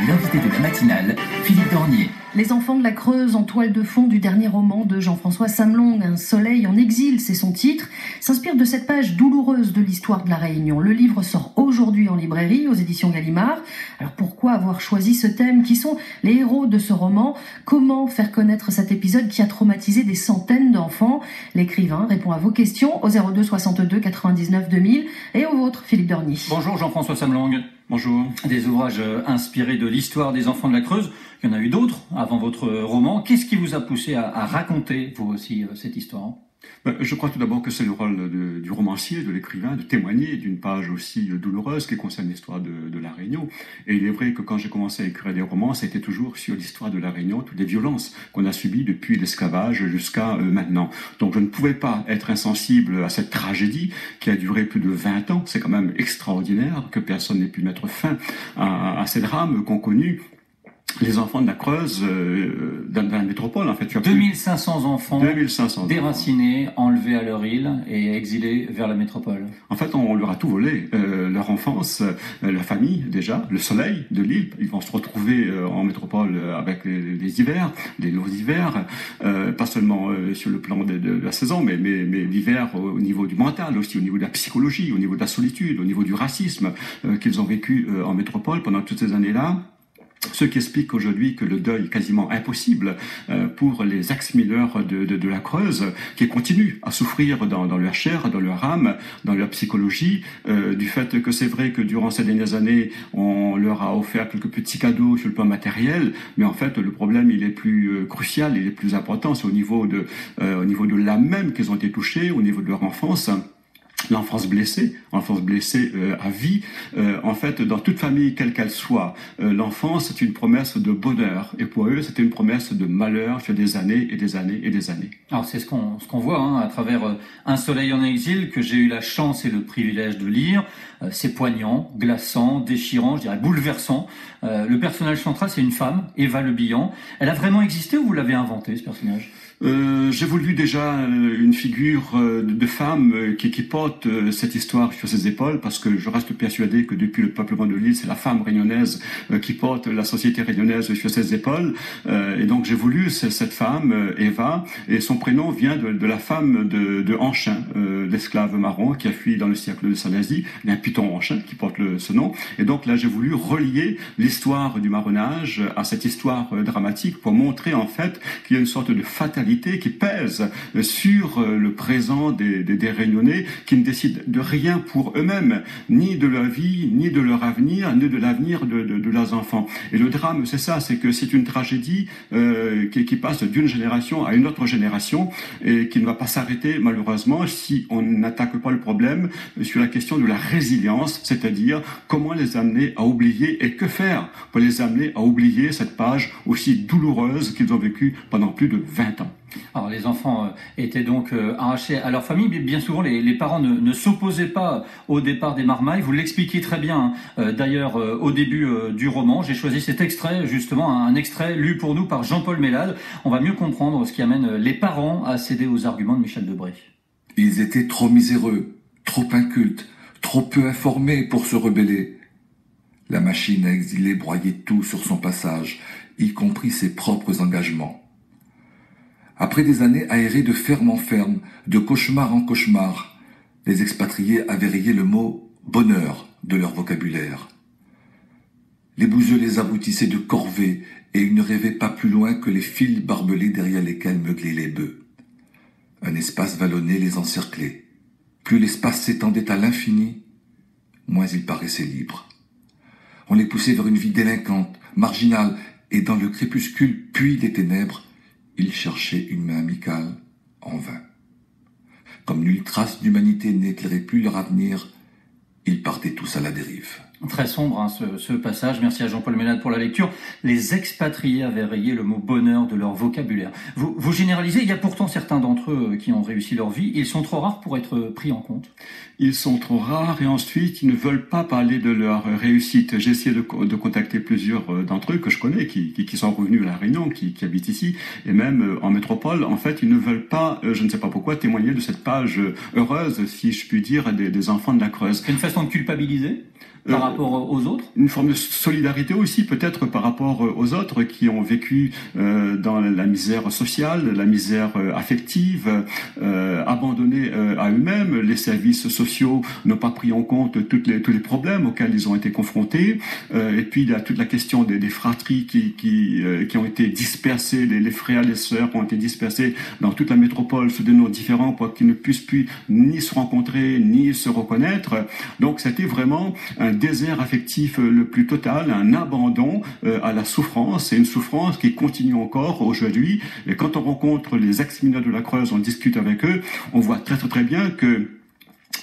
L'invité de la matinale, Philippe Dornier. Les enfants de la Creuse en toile de fond du dernier roman de Jean-François Samlong, Un soleil en exil, c'est son titre, s'inspire de cette page douloureuse de l'histoire de la Réunion. Le livre sort aujourd'hui en librairie aux éditions Gallimard. Alors pourquoi avoir choisi ce thème? Qui sont les héros de ce roman? Comment faire connaître cet épisode qui a traumatisé des centaines d'enfants? L'écrivain répond à vos questions au 02 62 99 2000 et au vôtre, Philippe Dornier. Bonjour Jean-François Samlong. Bonjour. Des ouvrages inspirés de l'histoire des enfants de la Creuse. Il y en a eu d'autres avant votre roman. Qu'est-ce qui vous a poussé à raconter, vous aussi, cette histoire ? Je crois tout d'abord que c'est le rôle du romancier, de l'écrivain, de témoigner d'une page aussi douloureuse qui concerne l'histoire de la Réunion. Et il est vrai que quand j'ai commencé à écrire des romans, c'était toujours sur l'histoire de la Réunion, toutes les violences qu'on a subies depuis l'esclavage jusqu'à maintenant. Donc je ne pouvais pas être insensible à cette tragédie qui a duré plus de 20 ans. C'est quand même extraordinaire que personne n'ait pu mettre fin à ces drames qu'ont connus les enfants de la Creuse, dans la métropole, en fait. 2500 enfants déracinés, enlevés à leur île et exilés vers la métropole. En fait, on leur a tout volé. Leur enfance, leur famille, déjà, le soleil de l'île. Ils vont se retrouver en métropole avec les hivers, les longs hivers, pas seulement sur le plan de la saison, mais l'hiver au niveau du mental, aussi au niveau de la psychologie, au niveau de la solitude, au niveau du racisme qu'ils ont vécu en métropole pendant toutes ces années-là. Ce qui explique aujourd'hui que le deuil est quasiment impossible pour les ex-mineurs de la Creuse, qui continuent à souffrir dans leur chair, dans leur âme, dans leur psychologie, du fait que c'est vrai que durant ces dernières années, on leur a offert quelques petits cadeaux sur le plan matériel, mais en fait, le problème, il est plus crucial, il est plus important, c'est au niveau de l'âme même qu'ils ont été touchés, au niveau de leur enfance. L'enfance blessée à vie. En fait, dans toute famille, quelle qu'elle soit, l'enfance c'est une promesse de bonheur. Et pour eux, c'était une promesse de malheur sur des années et des années et des années. Alors c'est ce qu'on voit à travers Un soleil en exil, que j'ai eu la chance et le privilège de lire. C'est poignant, glaçant, déchirant, je dirais bouleversant. Le personnage central, c'est une femme, Eva Le Bihan. Elle a vraiment existé ou vous l'avez inventée, ce personnage ? J'ai voulu déjà une figure de femme qui porte cette histoire sur ses épaules, parce que je reste persuadé que depuis le peuplement de l'île, c'est la femme réunionnaise qui porte la société réunionnaise sur ses épaules. Et donc j'ai voulu cette femme, Eva, et son prénom vient de la femme de Anchin, l'esclave marron qui a fui dans le siècle de Salazie. Il y a un python Anchin qui porte ce nom. Et donc là, j'ai voulu relier l'histoire du marronnage à cette histoire dramatique pour montrer en fait qu'il y a une sorte de fatalité qui pèse sur le présent des Réunionnais, qui ne décident de rien pour eux-mêmes, ni de leur vie, ni de leur avenir, ni de l'avenir de leurs enfants. Et le drame, c'est ça, c'est que c'est une tragédie qui passe d'une génération à une autre génération et qui ne va pas s'arrêter malheureusement si on n'attaque pas le problème sur la question de la résilience, c'est-à-dire comment les amener à oublier et que faire pour les amener à oublier cette page aussi douloureuse qu'ils ont vécue pendant plus de 20 ans. Alors les enfants étaient donc arrachés à leur famille, mais bien souvent les parents ne s'opposaient pas au départ des marmailles. Vous l'expliquiez très bien d'ailleurs au début du roman. J'ai choisi cet extrait, justement un extrait lu pour nous par Jean-Paul Mélade. On va mieux comprendre ce qui amène les parents à céder aux arguments de Michel Debré. Ils étaient trop miséreux, trop incultes, trop peu informés pour se rebeller. La machine à exiler broyait tout sur son passage, y compris ses propres engagements. Après des années aérées de ferme en ferme, de cauchemar en cauchemar, les expatriés avaient rayé le mot « bonheur » de leur vocabulaire. Les bouseux les aboutissaient de corvées et ils ne rêvaient pas plus loin que les fils barbelés derrière lesquels meuglaient les bœufs. Un espace vallonné les encerclait. Plus l'espace s'étendait à l'infini, moins ils paraissaient libres. On les poussait vers une vie délinquante, marginale, et dans le crépuscule puis les ténèbres, ils cherchaient une main amicale, en vain. Comme nulle trace d'humanité n'éclairait plus leur avenir, ils partaient tous à la dérive. Très sombre ce passage, merci à Jean-Paul Mélade pour la lecture. Les expatriés avaient rayé le mot bonheur de leur vocabulaire. Vous généralisez, il y a pourtant certains d'entre eux qui ont réussi leur vie, ils sont trop rares pour être pris en compte. Ils sont trop rares et ensuite ils ne veulent pas parler de leur réussite. J'ai essayé de contacter plusieurs d'entre eux que je connais, qui sont revenus à La Réunion, qui habitent ici, et même en métropole. En fait, ils ne veulent pas, je ne sais pas pourquoi, témoigner de cette page heureuse, si je puis dire, des enfants de la Creuse. C'est une façon de culpabiliser ? par rapport aux autres. Une forme de solidarité aussi, peut-être par rapport aux autres qui ont vécu dans la misère sociale, la misère affective, abandonnés à eux-mêmes. Les services sociaux n'ont pas pris en compte tous les problèmes auxquels ils ont été confrontés. Et puis il y a toute la question des fratries qui ont été dispersées, les frères, les sœurs qui ont été dispersés dans toute la métropole sous des noms différents pour qu'ils ne puissent plus ni se rencontrer ni se reconnaître. Donc c'était vraiment un désert affectif le plus total, un abandon à la souffrance, et une souffrance qui continue encore aujourd'hui. Et quand on rencontre les ex-mineurs de la Creuse, on discute avec eux, on voit très bien que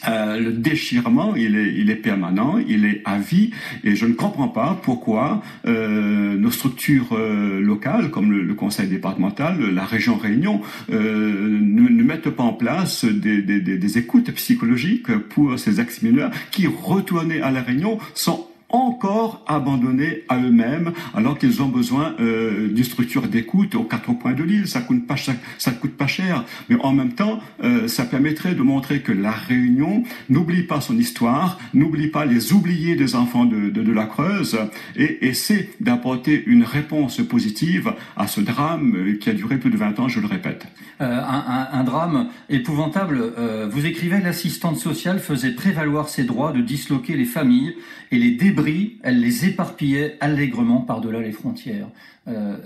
le déchirement, il est permanent, il est à vie, et je ne comprends pas pourquoi nos structures locales, comme le conseil départemental, la région Réunion, ne mettent pas en place des écoutes psychologiques pour ces ex-mineurs qui, retournés à la Réunion, sont encore abandonnés à eux-mêmes, alors qu'ils ont besoin d'une structure d'écoute aux 4 coins de l'île. Ça coûte pas cher, mais en même temps, ça permettrait de montrer que la Réunion n'oublie pas son histoire, n'oublie pas les oubliés des enfants de la Creuse, et essaie d'apporter une réponse positive à ce drame qui a duré plus de 20 ans, je le répète. Un drame épouvantable. Vous écrivez, l'assistante sociale faisait prévaloir ses droits de disloquer les familles et les débris, elle les éparpillait allègrement par-delà les frontières.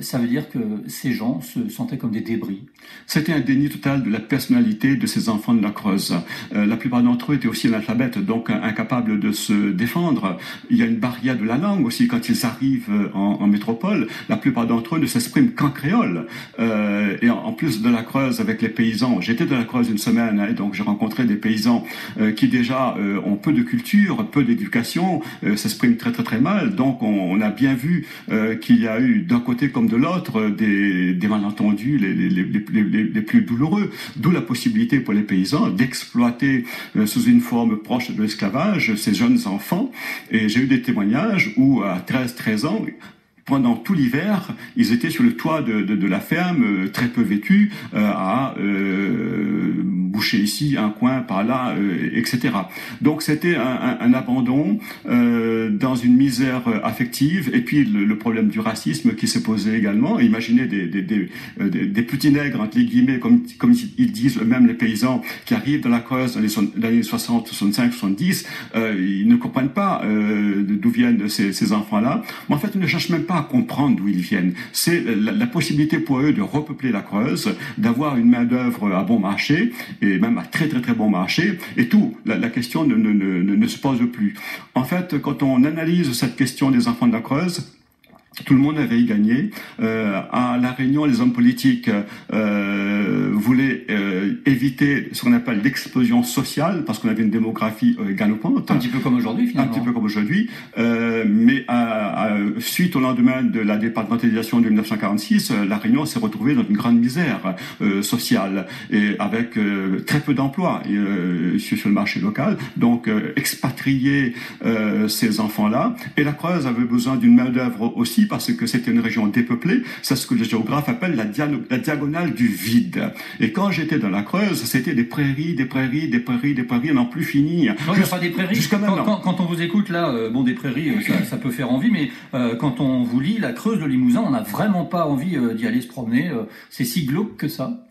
Ça veut dire que ces gens se sentaient comme des débris. C'était un déni total de la personnalité de ces enfants de la Creuse. La plupart d'entre eux étaient aussi analphabètes, donc incapables de se défendre. Il y a une barrière de la langue aussi quand ils arrivent en métropole. La plupart d'entre eux ne s'expriment qu'en créole. Et en plus de la Creuse, avec les paysans, j'étais de la Creuse une semaine, et donc j'ai rencontré des paysans qui déjà ont peu de culture, peu d'éducation, s'expriment très mal. Donc on a bien vu qu'il y a eu d'un côté comme de l'autre des malentendus les plus douloureux, d'où la possibilité pour les paysans d'exploiter sous une forme proche de l'esclavage ces jeunes enfants. Et j'ai eu des témoignages où à 13 ans, pendant tout l'hiver, ils étaient sur le toit de la ferme, très peu vêtus, à boucher ici, un coin par là, etc. Donc c'était un abandon dans une misère affective, et puis le problème du racisme qui s'est posé également. Imaginez des petits nègres, entre les guillemets, comme ils disent eux-mêmes, les paysans, qui arrivent dans la Creuse dans les années 60, 65, 70, ils ne comprennent pas d'où viennent ces enfants-là. Mais en fait, ils ne cherchent même pas à comprendre d'où ils viennent. C'est la possibilité pour eux de repeupler la Creuse, d'avoir une main-d'œuvre à bon marché, et même à très bon marché, et tout, la question ne se pose plus. En fait, quand on analyse cette question des enfants de la Creuse, tout le monde avait y gagné. À La Réunion, les hommes politiques voulaient éviter ce qu'on appelle l'explosion sociale, parce qu'on avait une démographie galopante. Un petit peu comme aujourd'hui, finalement. Un petit peu comme aujourd'hui. Mais suite au lendemain de la départementalisation de 1946, La Réunion s'est retrouvée dans une grande misère sociale, et avec très peu d'emplois sur le marché local. Donc, expatrier ces enfants-là. Et la Creuse avait besoin d'une main-d'œuvre aussi, parce que c'était une région dépeuplée. C'est ce que les géographes appellent la diagonale du vide. Et quand j'étais dans la Creuse, c'était des prairies, à n'en plus finir. Non, il n'y a pas des prairies. Quand on vous écoute là, bon, des prairies, ça peut faire envie, mais quand on vous lit la Creuse de Limousin, on n'a vraiment pas envie d'y aller se promener. C'est si glauque que ça.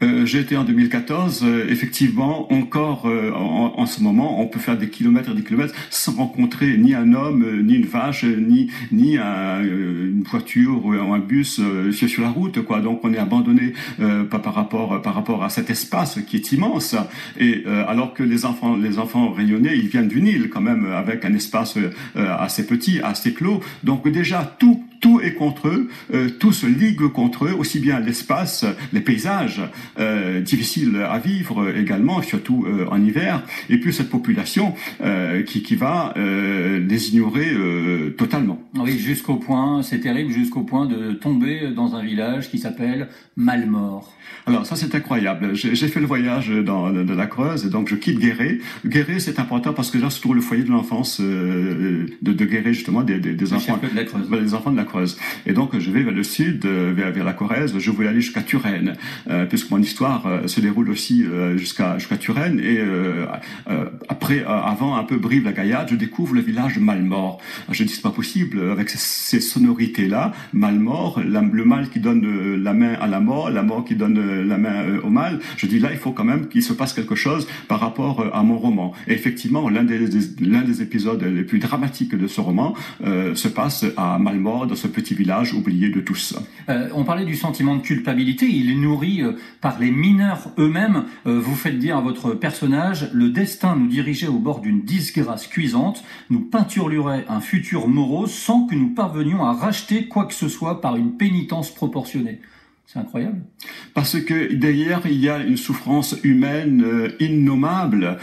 J'ai été en 2014, effectivement, encore en ce moment, on peut faire des kilomètres et des kilomètres sans rencontrer ni un homme, ni une vache, ni une voiture ou un bus sur la route, quoi. Donc on est abandonné par rapport à cet espace qui est immense. Et alors que les enfants réunionnais, ils viennent d'une île quand même, avec un espace assez petit, assez clos. Donc déjà tout est contre eux, tout se ligue contre eux, aussi bien l'espace, les paysages, difficiles à vivre également, surtout en hiver, et puis cette population qui va les ignorer totalement. Oui, Oui, jusqu'au point, c'est terrible, jusqu'au point de tomber dans un village qui s'appelle Malmort. Alors ça c'est incroyable. J'ai fait le voyage de la Creuse, et donc je quitte Guéret. Guéret c'est important parce que là se trouve le foyer de l'enfance de Guéret, justement, des enfants de la Creuse. Des enfants de la Creuse. Et donc je vais vers le sud, vers la Corrèze. Je voulais aller jusqu'à Turenne, puisque mon histoire se déroule aussi jusqu'à Turenne. Et après, avant un peu Brive-la-Gaillarde, je découvre le village de Malmort. Je dis c'est pas possible avec ces sonorités là. Malmort, le mal qui donne la main à la mort qui donne la main au mal. Je dis là, il faut quand même qu'il se passe quelque chose par rapport à mon roman. Et effectivement, l'un des épisodes les plus dramatiques de ce roman se passe à Malmort, dans ce petit village oublié de tous. On parlait du sentiment de culpabilité, il est nourri par les mineurs eux-mêmes. Vous faites dire à votre personnage, le destin nous dirigeait au bord d'une disgrâce cuisante, nous peinturlurait un futur morose sans que nous parvenions à racheter quoi que ce soit par une pénitence proportionnée. C'est incroyable. Parce que derrière, il y a une souffrance humaine innommable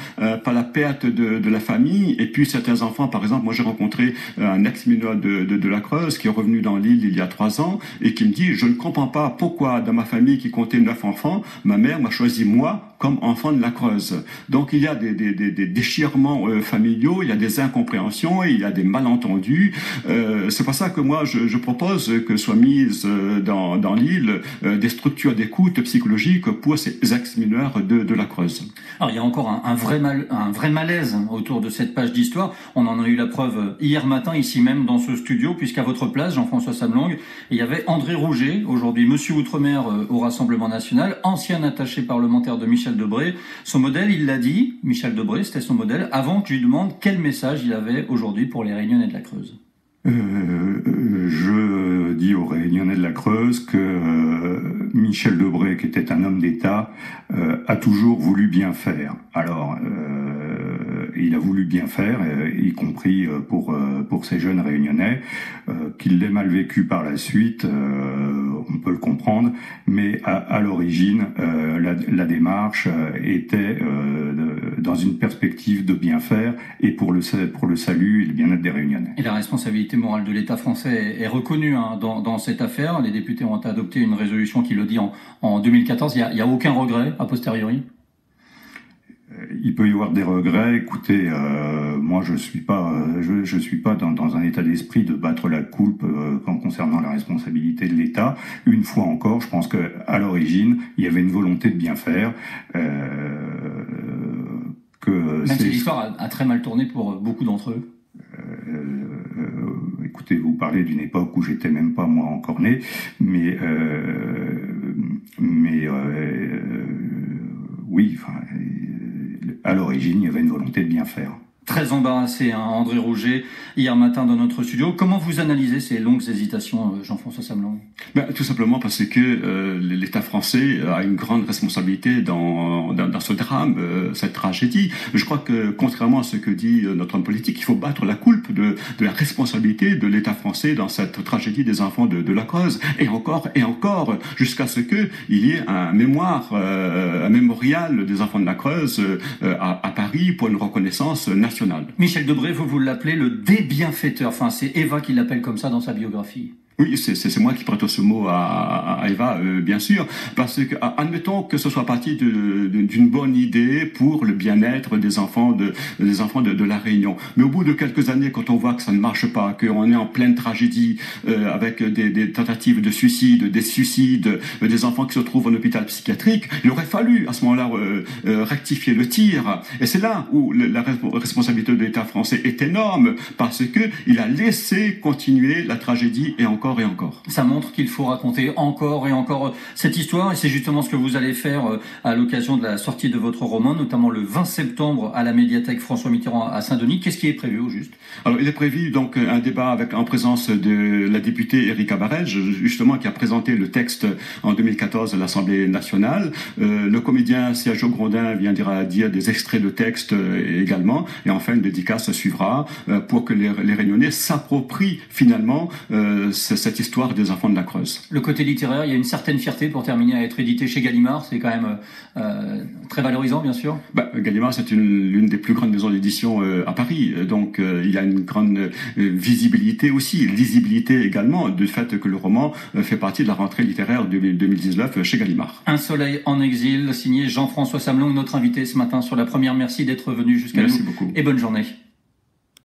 par la perte de la famille. Et puis certains enfants, par exemple, moi j'ai rencontré un ex-mineur de la Creuse qui est revenu dans l'île il y a 3 ans et qui me dit « Je ne comprends pas pourquoi dans ma famille qui comptait 9 enfants, ma mère m'a choisi moi comme enfant de la Creuse. » Donc il y a des déchirements familiaux, il y a des incompréhensions, il y a des malentendus. C'est pour ça que moi je propose que soient mises dans l'île des structures d'écoute psychologique pour ces ex-mineurs de la Creuse. Alors il y a encore un vrai malaise autour de cette page d'histoire. On en a eu la preuve hier matin ici même dans ce studio, puisqu'à votre place, Jean-François Samlong, il y avait André Rouget, aujourd'hui Monsieur Outre-mer au Rassemblement National, ancien attaché parlementaire de Michel Debré. Son modèle, il l'a dit, Michel Debré, c'était son modèle, avant que je lui demande quel message il avait aujourd'hui pour les Réunionnais de la Creuse. Je dis aux Réunionnais de la Creuse que Michel Debré, qui était un homme d'État, a toujours voulu bien faire. Alors, il a voulu bien faire, y compris pour ces jeunes Réunionnais. Qu'il l'ait mal vécu par la suite, on peut le comprendre, mais à l'origine, la démarche était dans une perspective de bien faire et pour le salut et le bien-être des Réunionnais. Et la responsabilité morale de l'État français est reconnue dans cette affaire. Les députés ont adopté une résolution qui le dit en 2014. Il y a aucun regret a posteriori? Il peut y avoir des regrets. Écoutez, moi je suis pas dans un état d'esprit de battre la coulpe concernant la responsabilité de l'État. Une fois encore, je pense que à l'origine, il y avait une volonté de bien faire. Même si l'histoire a très mal tourné pour beaucoup d'entre eux. Écoutez, vous parlez d'une époque où j'étais même pas moi encore né, mais oui, enfin, à l'origine, il y avait une volonté de bien faire. Très embarrassé, André Rouget, hier matin dans notre studio. Comment vous analysez ces longues hésitations, Jean-François Samlong? Tout simplement parce que l'État français a une grande responsabilité dans ce drame, cette tragédie. Je crois que, contrairement à ce que dit notre homme politique, il faut battre la coulpe de la responsabilité de l'État français dans cette tragédie des enfants de la Creuse. Et encore, jusqu'à ce qu'il y ait un mémorial des enfants de la Creuse à Paris pour une reconnaissance nationale. Michel Debré, vous l'appelez le débienfaiteur. Enfin, c'est Eva qui l'appelle comme ça dans sa biographie. Oui, c'est moi qui prête ce mot à Eva, bien sûr, parce que admettons que ce soit parti d'une bonne idée pour le bien-être des enfants de la Réunion. Mais au bout de quelques années, quand on voit que ça ne marche pas, qu'on est en pleine tragédie avec des tentatives de suicide, des suicides, des enfants qui se trouvent en hôpital psychiatrique, il aurait fallu à ce moment-là rectifier le tir. Et c'est là où la responsabilité de l'État français est énorme, parce que il a laissé continuer la tragédie et encore. Ça montre qu'il faut raconter encore et encore cette histoire, et c'est justement ce que vous allez faire à l'occasion de la sortie de votre roman, notamment le 20 septembre à la médiathèque François Mitterrand à Saint-Denis. Qu'est-ce qui est prévu au juste? Alors, il est prévu donc un débat en présence de la députée Erika Barège, justement, qui a présenté le texte en 2014 à l'Assemblée nationale. Le comédien Sergio Grondin viendra dire des extraits de texte également, et enfin une dédicace suivra pour que les Réunionnais s'approprient finalement cette histoire des enfants de la Creuse. Le côté littéraire, il y a une certaine fierté pour terminer à être édité chez Gallimard, c'est quand même très valorisant, bien sûr. Gallimard, c'est l'une des plus grandes maisons d'édition à Paris, donc il y a une grande visibilité aussi, lisibilité également, du fait que le roman fait partie de la rentrée littéraire 2019 chez Gallimard. Un soleil en exil, signé Jean-François Samelong, notre invité ce matin sur La Première. Merci d'être venu jusqu'à nous. Merci beaucoup. Et bonne journée.